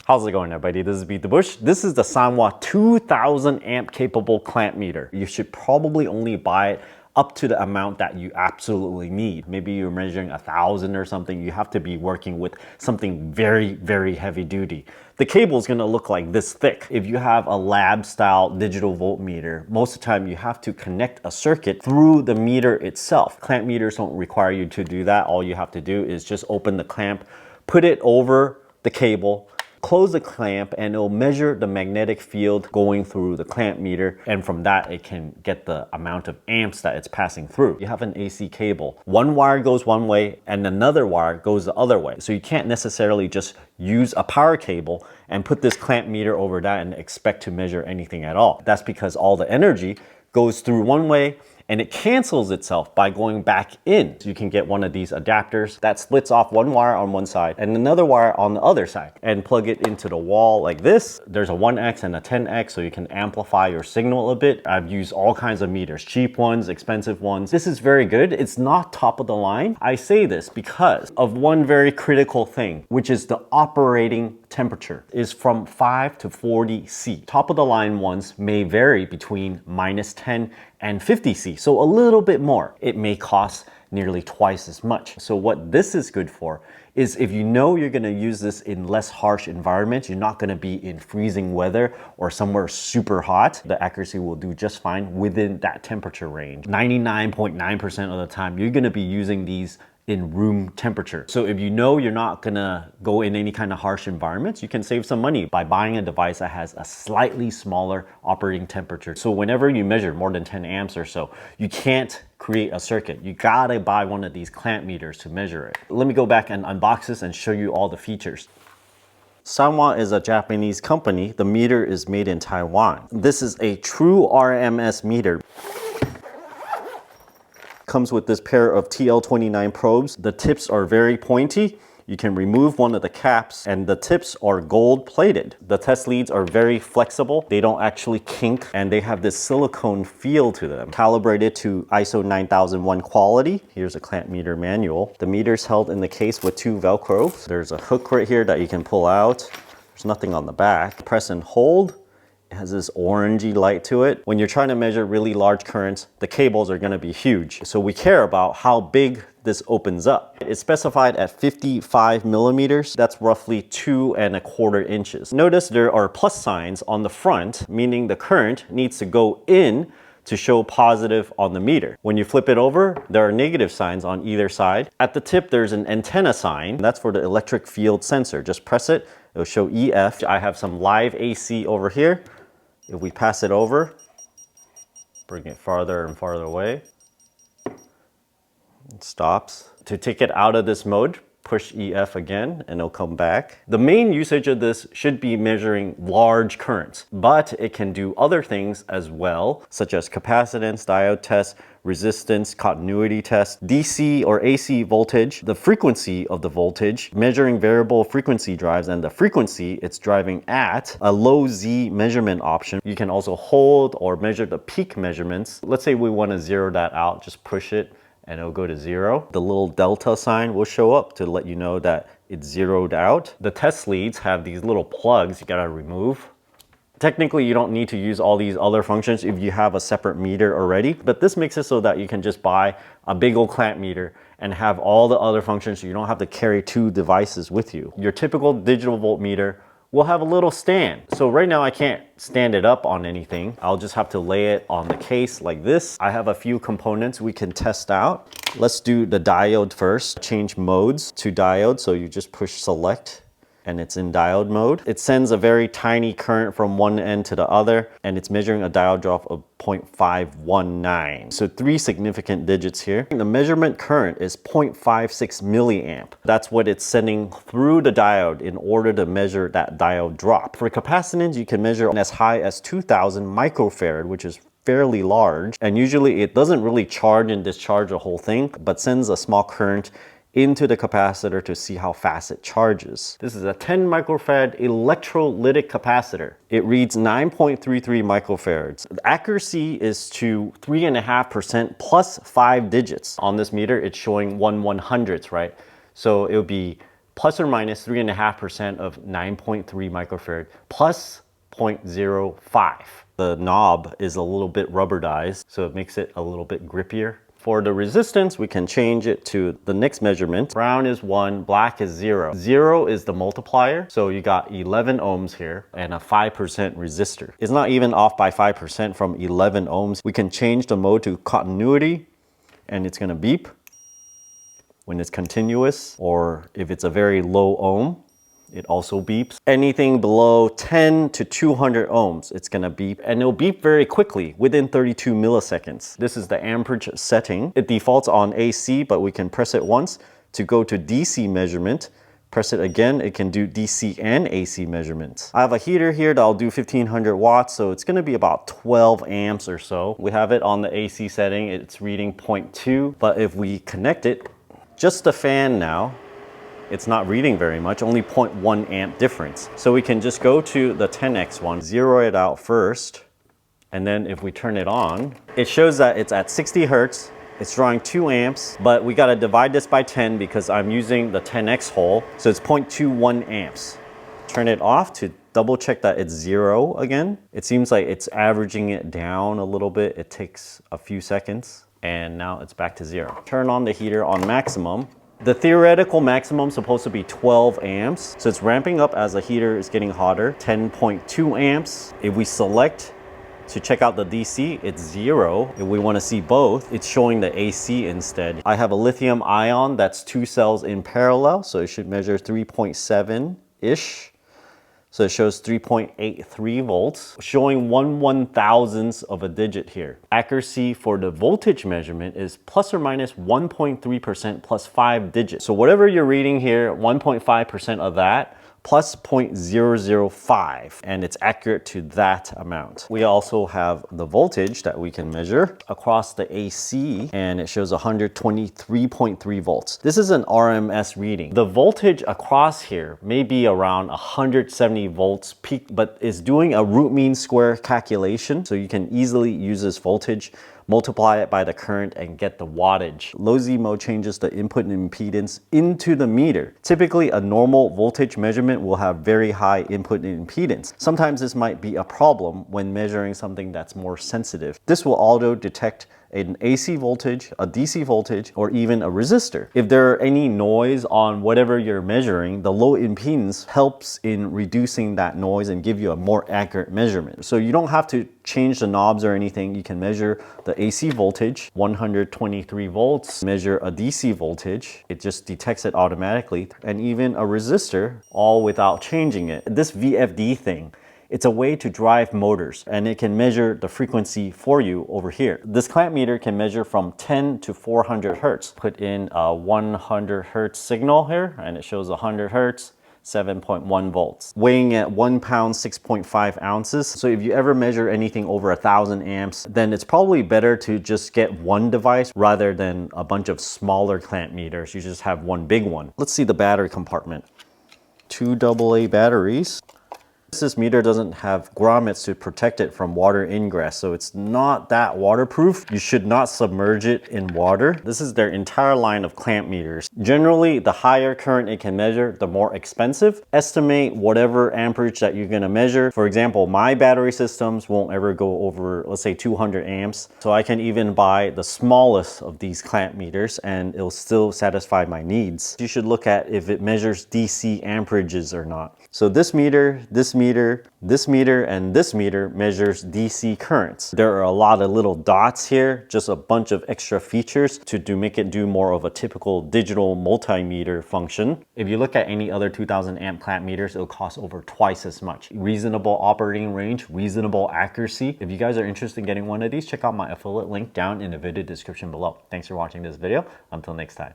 How's it going, everybody? This is Beat the Bush. This is the Sanwa 2000 amp capable clamp meter. You should probably only buy it up to the amount that you absolutely need. Maybe you're measuring 1,000 or something. You have to be working with something very, very heavy duty. The cable is gonna look like this thick. If you have a lab style digital voltmeter, most of the time you have to connect a circuit through the meter itself. Clamp meters don't require you to do that. All you have to do is just open the clamp, put it over the cable, close the clamp, and it'll measure the magnetic field going through the clamp meter, and from that it can get the amount of amps that it's passing through. You have an AC cable. One wire goes one way and another wire goes the other way. So you can't necessarily just use a power cable and put this clamp meter over that and expect to measure anything at all. That's because all the energy goes through one way and it cancels itself by going back in. So you can get one of these adapters that splits off one wire on one side and another wire on the other side and plug it into the wall like this. There's a 1X and a 10X, so you can amplify your signal a bit. I've used all kinds of meters, cheap ones, expensive ones. This is very good. It's not top of the line. I say this because of one very critical thing, which is the operating temperature is from 5 to 40 C. Top of the line ones may vary between -10 and 50 C, so a little bit more. It may cost nearly twice as much. So what this is good for is if you know you're gonna use this in less harsh environments, you're not gonna be in freezing weather or somewhere super hot, the accuracy will do just fine within that temperature range. 99.9% of the time, you're gonna be using these in room temperature. So if you know you're not gonna go in any kind of harsh environments, you can save some money by buying a device that has a slightly smaller operating temperature. So whenever you measure more than 10 amps or so, you can't create a circuit. You gotta buy one of these clamp meters to measure it. Let me go back and unbox this and show you all the features. Sanwa is a Japanese company. The meter is made in Taiwan. This is a true RMS meter. Comes with this pair of TL29 probes. The tips are very pointy. You can remove one of the caps and the tips are gold plated. The test leads are very flexible. They don't actually kink and they have this silicone feel to them. Calibrated to ISO 9001 quality. Here's a clamp meter manual. The meter's held in the case with 2 Velcros. There's a hook right here that you can pull out. There's nothing on the back. Press and hold. It has this orangey light to it. When you're trying to measure really large currents, the cables are gonna be huge. So we care about how big this opens up. It's specified at 55 millimeters. That's roughly 2¼ inches. Notice there are plus signs on the front, meaning the current needs to go in to show positive on the meter. When you flip it over, there are negative signs on either side. At the tip, there's an antenna sign. That's for the electric field sensor. Just press it, it'll show EF. I have some live AC over here. If we pass it over, bring it farther and farther away, it stops. To take it out of this mode, push EF again and it'll come back. The main usage of this should be measuring large currents, but it can do other things as well, such as capacitance, diode test, resistance, continuity test, DC or AC voltage, the frequency of the voltage, measuring variable frequency drives and the frequency it's driving at, a low Z measurement option. You can also hold or measure the peak measurements. Let's say we want to zero that out, just push it and it'll go to 0. The little delta sign will show up to let you know that it's zeroed out. The test leads have these little plugs you gotta remove. Technically, you don't need to use all these other functions if you have a separate meter already, but this makes it so that you can just buy a big old clamp meter and have all the other functions so you don't have to carry 2 devices with you. Your typical digital voltmeter will have a little stand. So right now I can't stand it up on anything. I'll just have to lay it on the case like this. I have a few components we can test out. Let's do the diode first. Change modes to diode, so you just push select and it's in diode mode. It sends a very tiny current from one end to the other, and it's measuring a diode drop of 0.519. So 3 significant digits here. The measurement current is 0.56 milliamp. That's what it's sending through the diode in order to measure that diode drop. For capacitance, you can measure as high as 2000 microfarad, which is fairly large. And usually it doesn't really charge and discharge the whole thing, but sends a small current into the capacitor to see how fast it charges. This is a 10 microfarad electrolytic capacitor. It reads 9.33 microfarads. The accuracy is to 3.5% plus 5 digits. On this meter, it's showing 1/100th, right? So it would be plus or minus 3.5% of 9.3 microfarad plus 0.05. The knob is a little bit rubberized, so it makes it a little bit grippier. For the resistance, we can change it to the next measurement. Brown is 1, black is 0. 0 is the multiplier, so you got 11 ohms here and a 5% resistor. It's not even off by 5% from 11 ohms. We can change the mode to continuity, and it's gonna beep when it's continuous, or if it's a very low ohm, it also beeps. Anything below 10 to 200 ohms, it's gonna beep, and it'll beep very quickly within 32 milliseconds. This is the amperage setting. It defaults on AC, but we can press it once to go to DC measurement. Press it again, it can do DC and AC measurements. I have a heater here that'll do 1500 watts, so it's gonna be about 12 amps or so. We have it on the AC setting, it's reading 0.2, but if we connect it, just the fan now, it's not reading very much, only 0.1 amp difference. So we can just go to the 10x one, zero it out first, and then if we turn it on, it shows that it's at 60 hertz, it's drawing 2 amps, but we gotta divide this by 10 because I'm using the 10x hole, so it's 0.21 amps. Turn it off to double check that it's 0 again. It seems like it's averaging it down a little bit. It takes a few seconds, and now it's back to 0. Turn on the heater on maximum. The theoretical maximum is supposed to be 12 amps, so it's ramping up as the heater is getting hotter. 10.2 amps. If we select to check out the DC, it's 0. If we want to see both, it's showing the AC instead. I have a lithium ion that's 2 cells in parallel, so it should measure 3.7-ish. So it shows 3.83 volts, showing 1/1000th of a digit here. Accuracy for the voltage measurement is plus or minus 1.3% plus 5 digits. So whatever you're reading here, 1.5% of that plus 0.005, and it's accurate to that amount. We also have the voltage that we can measure across the AC, and it shows 123.3 volts. This is an RMS reading. The voltage across here may be around 170 volts peak, but it's doing a root mean square calculation, so you can easily use this voltage, multiply it by the current, and get the wattage. Low Z mode changes the input impedance into the meter. Typically, a normal voltage measurement will have very high input impedance. Sometimes this might be a problem when measuring something that's more sensitive. This will auto detect an AC voltage, a DC voltage, or even a resistor. If there are any noise on whatever you're measuring, the low impedance helps in reducing that noise and give you a more accurate measurement. So you don't have to change the knobs or anything. You can measure the AC voltage, 123 volts, measure a DC voltage, it just detects it automatically, and even a resistor, all without changing it. This VFD thing, it's a way to drive motors, and it can measure the frequency for you over here. This clamp meter can measure from 10 to 400 hertz. Put in a 100 hertz signal here, and it shows 100 hertz, 7.1 volts. Weighing at 1 pound, 6.5 ounces. So if you ever measure anything over 1,000 amps, then it's probably better to just get one device rather than a bunch of smaller clamp meters. You just have one big one. Let's see the battery compartment. 2 AA batteries. This meter doesn't have grommets to protect it from water ingress, so it's not that waterproof. You should not submerge it in water. This is their entire line of clamp meters. Generally, the higher current it can measure, the more expensive. Estimate whatever amperage that you're gonna measure. For example, my battery systems won't ever go over, let's say 200 amps. So I can even buy the smallest of these clamp meters and it'll still satisfy my needs. You should look at if it measures DC amperages or not. So this meter, this meter, this meter, and this meter measures DC currents. There are a lot of little dots here, just a bunch of extra features to make it do more of a typical digital multimeter function. If you look at any other 2000 amp clamp meters, it'll cost over twice as much. Reasonable operating range, reasonable accuracy. If you guys are interested in getting one of these, check out my affiliate link down in the video description below. Thanks for watching this video. Until next time.